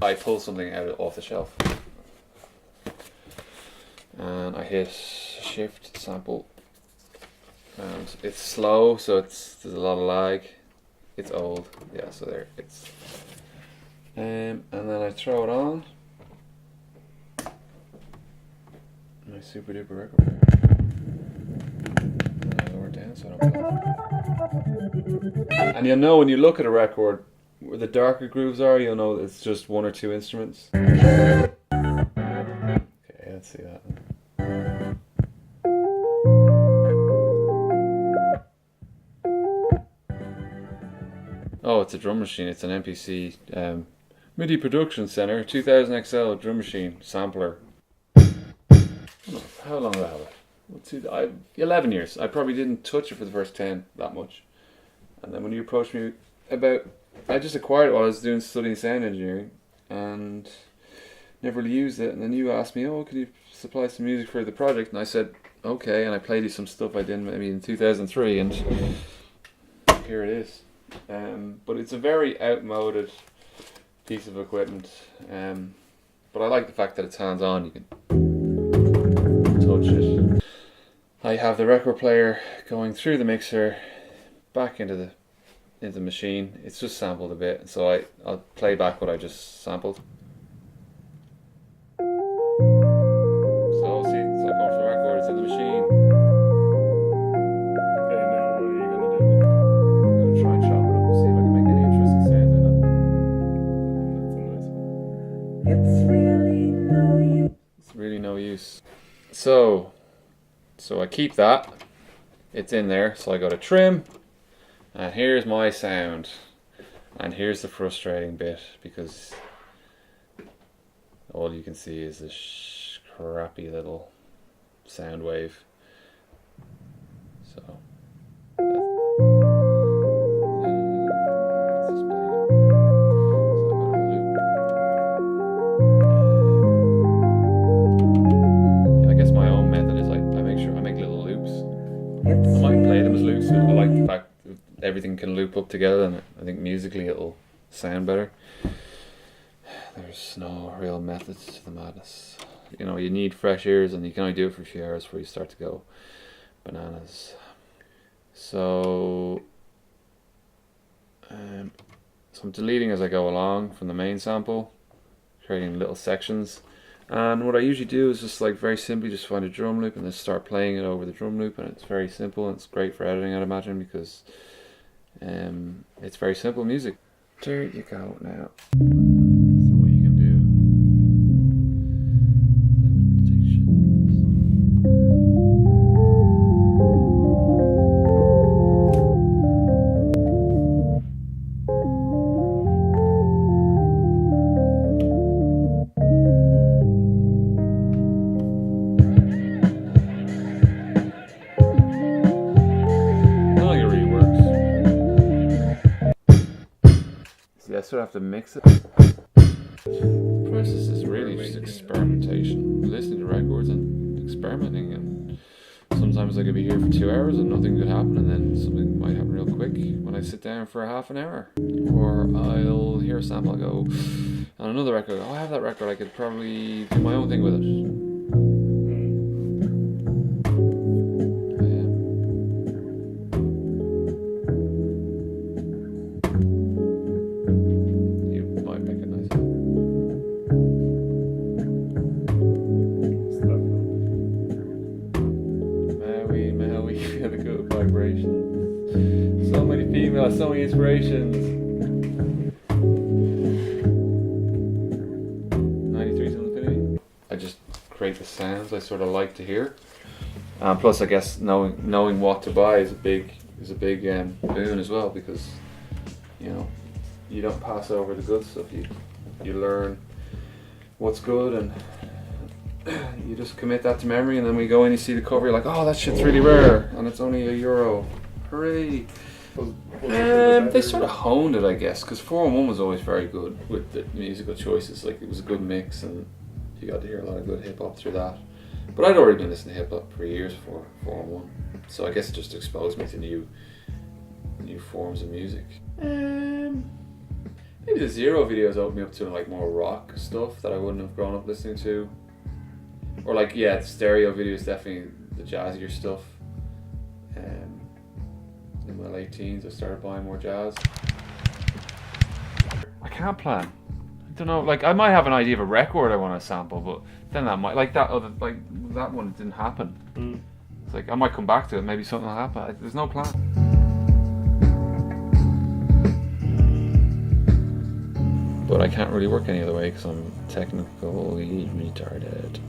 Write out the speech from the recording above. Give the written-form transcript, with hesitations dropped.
I pull something out off the shelf and I hit shift sample, and it's slow, so there's a lot of lag. It's old, yeah. So there it's, and then I throw it on my super duper record. And I lower it down so I don't play. And you'll know when you look at a record where the darker grooves are, you'll know it's just one or two instruments. Okay, let's see that. Oh, it's a drum machine. It's an MPC MIDI Production Center 2000 XL drum machine sampler. How long do I have it? Let's see, 11 years. I probably didn't touch it for the first 10 that much. And then when you approached me about, I just acquired it while I was studying sound engineering and never really used it. And then you asked me, oh, could you supply some music for the project? And I said, okay. And I played you some stuff I did maybe in 2003, and here it is. But it's a very outmoded piece of equipment. But I like the fact that it's hands-on. You can touch it. I have the record player going through the mixer back into the machine. It's just sampled a bit, so I'll play back what I just sampled. So see, it's like going for the record, it's in the machine. Okay, now what are you gonna do? I'm gonna try and chop it up and see if I can make any interesting sounds in it. That's a nice one. It's really no use. It's really no use. So I keep that. It's in there, so I go to trim. And here's my sound, and here's the frustrating bit, because all you can see is this crappy little sound wave. So I guess my own method is I make sure I make little loops. I might play them as loops. I like the fact everything can loop up together, and I think musically it'll sound better. There's no real method to the madness. You know, you need fresh ears, and you can only do it for a few hours before you start to go bananas. So I'm deleting as I go along from the main sample, creating little sections. And what I usually do is just like very simply just find a drum loop and then start playing it over the drum loop, and it's very simple and it's great for editing, I'd imagine, because it's very simple music. There you go now. So what you can do. I sort of have to mix it. The process is really just experimentation. Listening to records and experimenting, and sometimes I could be here for 2 hours and nothing could happen, and then something might happen real quick when I sit down for a half an hour. Or I'll hear a sample, I'll go on another record, oh, I have that record, I could probably do my own thing with it. So many females, so many inspirations. 93 something. I just create the sounds I sort of like to hear. Plus, I guess knowing what to buy is a big boon as well, because you know you don't pass over the good stuff. You learn what's good, and you just commit that to memory, and then we go in, you see the cover, you're like, oh, that shit's really rare, and it's only €1. Hooray! They sort of honed it, I guess, because 4-in-1 was always very good with the musical choices. Like, it was a good mix, and you got to hear a lot of good hip hop through that. But I'd already been listening to hip hop for years before 4-in-1, so I guess it just exposed me to new forms of music. Maybe the Zero videos opened me up to like more rock stuff that I wouldn't have grown up listening to. Or like, yeah, the stereo videos, definitely the jazzier stuff. In my late teens I started buying more jazz. I can't plan. I don't know, like I might have an idea of a record I want to sample, but then that might, like that one didn't happen. It's like I might come back to it, maybe something will happen. There's no plan. But I can't really work any other way because I'm technically retarded.